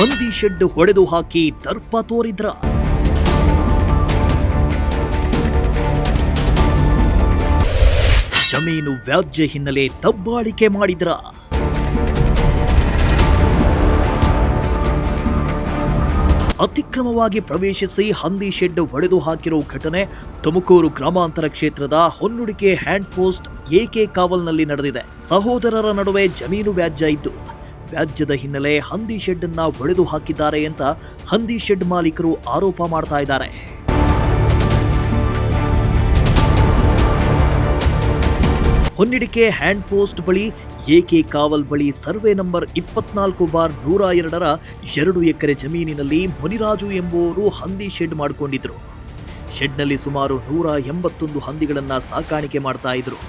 ಹಂದಿ ಶೆಡ್ ಹೊಡೆದು ಹಾಕಿ ದರ್ಪ ತೋರಿದ್ರ. ಜಮೀನು ವ್ಯಾಜ್ಯ ಹಿನ್ನೆಲೆ ದಬ್ಬಾಳಿಕೆ ಮಾಡಿದ್ರ. ಅತಿಕ್ರಮವಾಗಿ ಪ್ರವೇಶಿಸಿ ಹಂದಿ ಶೆಡ್ ಹೊಡೆದು ಹಾಕಿರೋ ಘಟನೆ ತುಮಕೂರು ಗ್ರಾಮಾಂತರ ಕ್ಷೇತ್ರದ ಹೊನ್ನುಡಿಕೆ ಹ್ಯಾಂಡ್ ಪೋಸ್ಟ್ ಎಕೆ ಕಾವಲ್ನಲ್ಲಿ ನಡೆದಿದೆ. ಸಹೋದರರ ನಡುವೆ ಜಮೀನು ವ್ಯಾಜ್ಯ ಇದ್ದು, ವ್ಯಾಜ್ಯದ ಹಿನ್ನೆಲೆ ಹಂದಿ ಶೆಡ್ ಅನ್ನ ಹೊಡೆದು ಹಾಕಿದ್ದಾರೆ ಅಂತ ಹಂದಿ ಶೆಡ್ ಮಾಲೀಕರು ಆರೋಪ ಮಾಡ್ತಾ ಇದ್ದಾರೆ. ಹೊನ್ನಿಡಿಕೆ ಹ್ಯಾಂಡ್ ಪೋಸ್ಟ್ ಬಳಿ ಎಕೆ ಕಾವಲ್ ಬಳಿ ಸರ್ವೆ ನಂಬರ್ 24/102ರ 2 ಎಕರೆ ಜಮೀನಿನಲ್ಲಿ ಮುನಿರಾಜು ಎಂಬುವರು ಹಂದಿ ಶೆಡ್ ಮಾಡಿಕೊಂಡಿದ್ರು. ಶೆಡ್ನಲ್ಲಿ ಸುಮಾರು 181 ಹಂದಿಗಳನ್ನ ಸಾಕಾಣಿಕೆ ಮಾಡ್ತಾ ಇದ್ರು.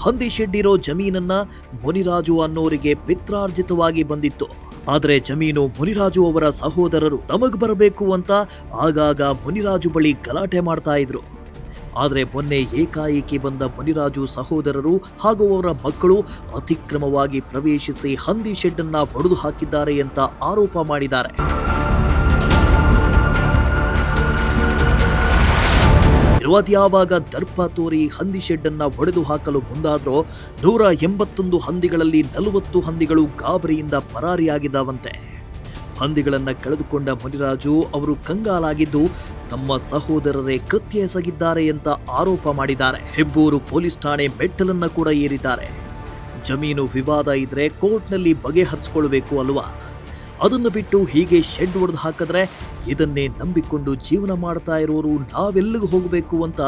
ಹಂದಿ ಶೆಡ್ ಇರೋ ಜಮೀನನ್ನ ಮುನಿರಾಜು ಅನ್ನೋರಿಗೆ ಪಿತ್ರಾರ್ಜಿತವಾಗಿ ಬಂದಿತ್ತು. ಆದರೆ ಜಮೀನು ಮುನಿರಾಜು ಅವರ ಸಹೋದರರು ತಮಗ್ ಬರಬೇಕು ಅಂತ ಆಗಾಗ ಮುನಿರಾಜು ಬಳಿ ಗಲಾಟೆ ಮಾಡ್ತಾ ಇದ್ರು. ಆದರೆ ಮೊನ್ನೆ ಏಕಾಏಕಿ ಬಂದ ಮುನಿರಾಜು ಸಹೋದರರು ಹಾಗೂ ಅವರ ಮಕ್ಕಳು ಅತಿಕ್ರಮವಾಗಿ ಪ್ರವೇಶಿಸಿ ಹಂದಿ ಶೆಡ್ ಅನ್ನ ಹೊಡೆದು ಹಾಕಿದ್ದಾರೆ ಅಂತ ಆರೋಪ ಮಾಡಿದ್ದಾರೆ. ಯಾವಾಗ ದರ್ಪ ತೋರಿ ಹಂದಿ ಶೆಡ್ ಅನ್ನ ಹೊಡೆದು ಹಾಕಲು ಮುಂದಾದ್ರೋ 181 ಹಂದಿಗಳಲ್ಲಿ 40 ಹಂದಿಗಳು ಗಾಬರಿಯಿಂದ ಪರಾರಿಯಾಗಿದ್ದಾವಂತೆ. ಹಂದಿಗಳನ್ನ ಕಳೆದುಕೊಂಡ ಮುನಿರಾಜು ಅವರು ಕಂಗಾಲಾಗಿದ್ದು ತಮ್ಮ ಸಹೋದರರೇ ಕೃತ್ಯ ಎಸಗಿದ್ದಾರೆ ಅಂತ ಆರೋಪ ಮಾಡಿದ್ದಾರೆ. ಹೆಬ್ಬೂರು ಪೊಲೀಸ್ ಠಾಣೆ ಮೆಟ್ಟಲನ್ನ ಕೂಡ ಏರಿದ್ದಾರೆ. ಜಮೀನು ವಿವಾದ ಇದ್ರೆ ಕೋರ್ಟ್ನಲ್ಲಿ ಬಗೆಹರಿಸಿಕೊಳ್ಳಬೇಕು ಅಲ್ವಾ? ಅದನ್ನು ಬಿಟ್ಟು ಹೀಗೆ ಶೆಡ್ ಹೊಡೆದು ಹಾಕಿದ್ರೆ ಇದನ್ನೇ ನಂಬಿಕೊಂಡು ಜೀವನ ಮಾಡ್ತಾ ಇರೋರು ನಾವೆಲ್ಲಿಗೆ ಹೋಗಬೇಕು ಅಂತ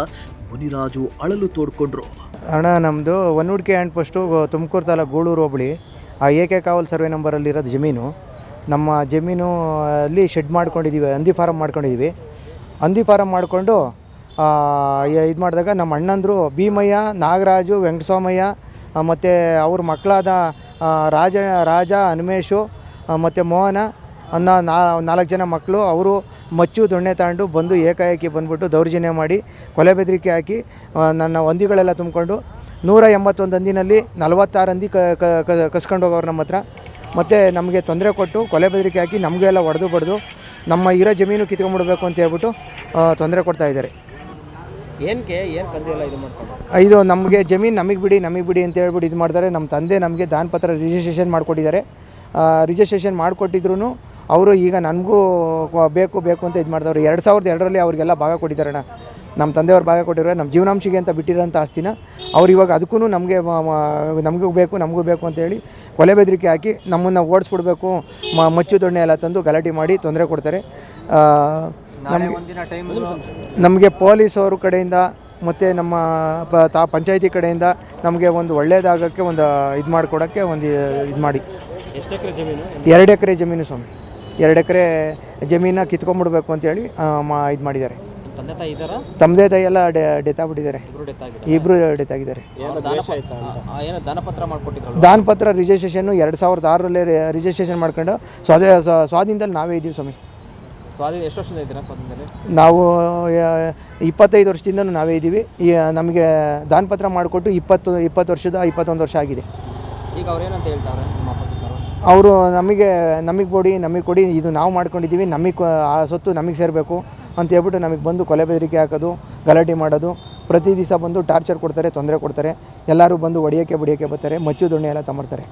ಮುನಿರಾಜು ಅಳಲು ತೋಡ್ಕೊಂಡ್ರು. ಅಣ್ಣ, ನಮ್ಮದು ಹೊನ್ನುಡಿಕೆ ಹ್ಯಾಂಡ್ ಪೋಸ್ಟು ತುಮಕೂರು ತಾಲೂಕು ಗೂಳೂರು ಹೋಬಳಿ ಆ ಎಕೆ ಕಾವಲ್ ಸರ್ವೆ ನಂಬರಲ್ಲಿ ಇರೋದು ಜಮೀನು. ನಮ್ಮ ಜಮೀನು ಅಲ್ಲಿ ಶೆಡ್ ಮಾಡ್ಕೊಂಡಿದ್ದೀವಿ, ಹಂದಿ ಫಾರಮ್ ಮಾಡ್ಕೊಂಡಿದ್ದೀವಿ. ಹಂದಿ ಫಾರಮ್ ಮಾಡಿಕೊಂಡು ಇದು ಮಾಡಿದಾಗ ನಮ್ಮ ಅಣ್ಣಂದರು ಭೀಮಯ್ಯ, ನಾಗರಾಜು, ವೆಂಕಟಸ್ವಾಮಯ್ಯ ಮತ್ತು ಅವ್ರ ಮಕ್ಕಳಾದ ರಾಜ, ಹನುಮೇಶು ಮತ್ತು ಮೋಹನ ಅನ್ನೋ 4 ಜನ ಮಕ್ಕಳು ಅವರು ಮಚ್ಚು ದೊಣ್ಣೆ ತಗೊಂಡು ಬಂದು ಏಕಾಏಕಿ ಬಂದುಬಿಟ್ಟು ದೌರ್ಜನ್ಯ ಮಾಡಿ ಕೊಲೆ ಬೆದರಿಕೆ ಹಾಕಿ ನನ್ನ ಹಂದಿಗಳೆಲ್ಲ ತುಂಬಿಕೊಂಡು 181 ಹಂದಿನಲ್ಲಿ 46 ಹಂದಿ ಕಸ್ಕೊಂಡು ಹೋಗೋರು ನಮ್ಮ ಹತ್ರ. ಮತ್ತು ನಮಗೆ ತೊಂದರೆ ಕೊಟ್ಟು ಕೊಲೆ ಬೆದರಿಕೆ ಹಾಕಿ ನಮಗೆಲ್ಲ ಹೊಡೆದು ಬಡ್ದು ನಮ್ಮ ಇರೋ ಜಮೀನು ಕಿತ್ಕೊಂಡ್ಬಿಡ್ಬೇಕು ಅಂತ ಹೇಳ್ಬಿಟ್ಟು ತೊಂದರೆ ಕೊಡ್ತಾ ಇದ್ದಾರೆ. ಇದು ನಮಗೆ ಜಮೀನು ನಮಗೆ ಬಿಡಿ ಅಂತ ಹೇಳ್ಬಿಟ್ಟು ಇದು ಮಾಡ್ತಾರೆ. ನಮ್ಮ ತಂದೆ ನಮಗೆ ದಾನಪತ್ರ ರಿಜಿಸ್ಟ್ರೇಷನ್ ಮಾಡಿಕೊಟ್ಟಿದ್ದಾರೆ. ರಿಜಿಸ್ಟ್ರೇಷನ್ ಮಾಡಿಕೊಟ್ಟಿದ್ರು ಅವರು ಈಗ ನನಗೂ ಬೇಕು ಅಂತ ಇದು ಮಾಡ್ದವ್ರು. 2002ರಲ್ಲಿ ಅವ್ರಿಗೆಲ್ಲ ಭಾಗ ಕೊಟ್ಟಿದ್ದಾರಣ್ಣ. ನಮ್ಮ ತಂದೆಯವ್ರು ಭಾಗ ಕೊಟ್ಟಿರೋ ನಮ್ಮ ಜೀವನಾಂಶಿಗೆ ಅಂತ ಬಿಟ್ಟಿರೋಂಥ ಆಸ್ತಿನ ಅವ್ರು ಇವಾಗ ಅದಕ್ಕೂ ನಮಗೂ ಬೇಕು ಅಂತೇಳಿ ಕೊಲೆ ಬೆದರಿಕೆ ಹಾಕಿ ನಮ್ಮನ್ನು ಓಡಿಸ್ಬಿಡ್ಬೇಕು, ಮಚ್ಚು ದೊಣ್ಣೆ ಎಲ್ಲ ತಂದು ಗಲಾಟೆ ಮಾಡಿ ತೊಂದರೆ ಕೊಡ್ತಾರೆ. ನಮಗೆ ಪೊಲೀಸವ್ರ ಕಡೆಯಿಂದ ಮತ್ತು ನಮ್ಮ ಪಂಚಾಯತಿ ಕಡೆಯಿಂದ ನಮಗೆ ಒಂದು ಒಳ್ಳೆಯದಾಗೋಕ್ಕೆ ಒಂದು ಇದು ಮಾಡಿಕೊಡೋಕ್ಕೆ ಒಂದು ಇದು ಮಾಡಿ. 2 ಎಕರೆ ಜಮೀನು ಸ್ವಾಮಿ, 2 ಎಕರೆ ಜಮೀನ ಕಿತ್ಕೊಂಡ್ಬಿಡ್ಬೇಕು ಅಂತೇಳಿ ಇದು ಮಾಡಿದ್ದಾರೆ. ತಂದೆ ತಾಯಿ ಎಲ್ಲ ಡೆತ್ ಆಗ್ಬಿಟ್ಟಿದ್ದಾರೆ. ಇಬ್ರು ಡೆತ್ ಆಗಿದ್ದಾರೆ. ದಾನಪತ್ರ ರಿಜಿಸ್ಟ್ರೇಷನ್ 2006ರಲ್ಲಿ ರಿಜಿಸ್ಟ್ರೇಷನ್ ಮಾಡ್ಕೊಂಡು ಸ್ವಾಧೀನದಲ್ಲಿ ನಾವೇ ಇದ್ದೀವಿ ಸ್ವಾಮಿ. ಎಷ್ಟು ವರ್ಷದಿಂದ ಇದ್ದೀರಾ ಸ್ವಾಧೀನದಲ್ಲಿ? ನಾವು 25 ವರ್ಷದಿಂದ ನಾವೇ ಇದ್ದೀವಿ. ನಮಗೆ ದಾನಪತ್ರ ಮಾಡಿಕೊಟ್ಟು 21 ವರ್ಷ ಆಗಿದೆ. ಈಗ ಅವ್ರೇನಂತ ಹೇಳ್ತಾರೆ ನಿಮ್ಮ ಅವರು? ನಮಗೆ ಕೊಡಿ, ಇದು ನಾವು ಮಾಡ್ಕೊಂಡಿದ್ದೀವಿ, ಆ ಸೊತ್ತು ನಮಗೆ ಸೇರಬೇಕು ಅಂತ ಹೇಳ್ಬಿಟ್ಟು ನಮಗೆ ಬಂದು ಕೊಲೆ ಬೆದರಿಕೆ ಹಾಕೋದು, ಗಲಾಟೆ ಮಾಡೋದು, ಪ್ರತಿ ದಿವಸ ಬಂದು ಟಾರ್ಚರ್ ಕೊಡ್ತಾರೆ, ತೊಂದರೆ ಕೊಡ್ತಾರೆ. ಎಲ್ಲರೂ ಬಂದು ಹೊಡಿಯೋಕ್ಕೆ ಬರ್ತಾರೆ, ಮಚ್ಚು ದೊಣ್ಣೆ ಎಲ್ಲ ತಗೊಂಡ್ಬರ್ತಾರೆ.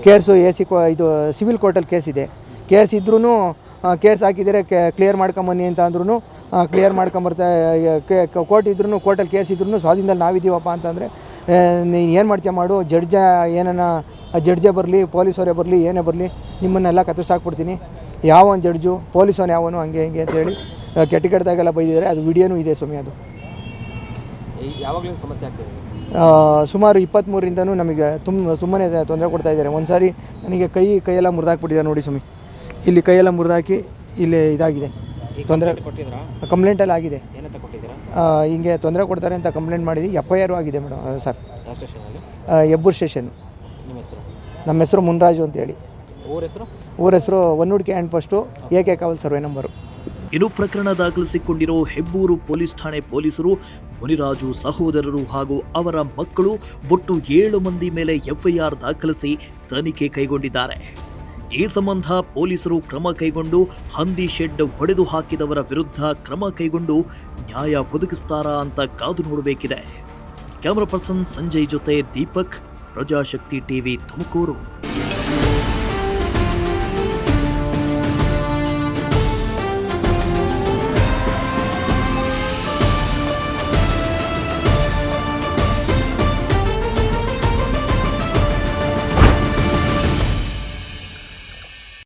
ಕೇಸು ಇದು ಸಿವಿಲ್ ಕೋರ್ಟಲ್ಲಿ ಕೇಸ್ ಇದೆ. ಕೇಸ್ ಇದ್ರೂ ಕೇಸ್ ಹಾಕಿದರೆ ಕ್ಲಿಯರ್ ಮಾಡ್ಕೊಂಬನ್ನಿ ಅಂತ ಅಂದ್ರೂ ಕ್ಲಿಯರ್ ಮಾಡ್ಕೊಂಬರ್ತಾ. ಕೋರ್ಟ್ ಇದ್ರೂ ಕೋರ್ಟಲ್ಲಿ ಕೇಸ್ ಇದ್ರೂ ಸ್ವಾಧೀನದಲ್ಲಿ ನಾವಿದ್ದೀವಪ್ಪ ಅಂತಂದರೆ ನೀನು ಏನು ಮಾಡ್ತೀಯ ಮಾಡು, ಜಡ್ಜೇ ಬರಲಿ, ಪೊಲೀಸವರೇ ಬರಲಿ, ಏನೇ ಬರಲಿ, ನಿಮ್ಮನ್ನೆಲ್ಲ ಕತ್ತರಿಸಾಕ್ಬಿಡ್ತೀನಿ, ಯಾವ ಒಂದು ಜಡ್ಜು ಪೊಲೀಸವನು ಯಾವನು ಹಂಗೆ ಅಂತೇಳಿ ಕೆಟ್ಟದಾಗೆಲ್ಲ ಬೈದಿದ್ದಾರೆ. ಅದು ವಿಡಿಯೋನೂ ಇದೆ ಸ್ವಾಮಿ. ಅದು ಯಾವಾಗಲೂ ಸಮಸ್ಯೆ ಆಗ್ತಿದೆ. ಸುಮಾರು 23ರಿಂದನೂ ನಮಗೆ ಸುಮ್ಮನೆ ತೊಂದರೆ ಕೊಡ್ತಾ ಇದ್ದಾರೆ. ಒಂದು ಸಾರಿ ನನಗೆ ಕೈಯೆಲ್ಲ ಮುರಿದಾಕ್ಬಿಟ್ಟಿದ್ದಾರೆ ನೋಡಿ ಸ್ವಾಮಿ. ಇಲ್ಲಿ ಕೈಯೆಲ್ಲ ಮುರಿದಾಕಿ ಇಲ್ಲಿ ಇದಾಗಿದೆ, ತೊಂದರೆ ಕಂಪ್ಲೇಂಟೆಲ್ಲ ಆಗಿದೆ. ಹಿಂಗೆ ತೊಂದರೆ ಕೊಡ್ತಾರೆ ಅಂತ ಕಂಪ್ಲೇಂಟ್ ಮಾಡಿದ್ವಿ. FIR ಆಗಿದೆ ಮೇಡಮ್ ಸರ್. ಹೆಬ್ಬೂರು ಸ್ಟೇಷನ್. ನಮ್ಮ ಹೆಸರು ಮುನ್ರಾಜು ಅಂತೇಳಿ. ಊರ ಹೆಸರು ಹೊನ್ನುಡಿಕೆ ಹ್ಯಾಂಡ್ ಪೋಸ್ಟು ಎಕೆ ಕಾವಲ್ ಸರ್ವೆ ನಂಬರು. ಇನ್ನು ಪ್ರಕರಣ ದಾಖಲಿಸಿಕೊಂಡಿರೋ ಹೆಬ್ಬೂರು ಪೊಲೀಸ್ ಠಾಣೆ ಪೊಲೀಸರು ಮುನಿರಾಜು ಸಹೋದರರು ಹಾಗೂ ಅವರ ಮಕ್ಕಳು ಒಟ್ಟು 7 ಮಂದಿ ಮೇಲೆ FIR ದಾಖಲಿಸಿ ತನಿಖೆ ಕೈಗೊಂಡಿದ್ದಾರೆ. ಈ ಸಂಬಂಧ ಪೊಲೀಸರು ಕ್ರಮ ಕೈಗೊಂಡು ಹಂದಿ ಶೆಡ್ ಒಡೆದು ಹಾಕಿದವರ ವಿರುದ್ಧ ಕ್ರಮ ಕೈಗೊಂಡು ನ್ಯಾಯ ಒದಗಿಸ್ತಾರಾ ಅಂತ ಕಾದು ನೋಡಬೇಕಿದೆ. ಕ್ಯಾಮರಾ ಪರ್ಸನ್ ಸಂಜಯ್ ಜೊತೆ ದೀಪಕ್, ಪ್ರಜಾಶಕ್ತಿ ಟಿವಿ ತುಮಕೂರು.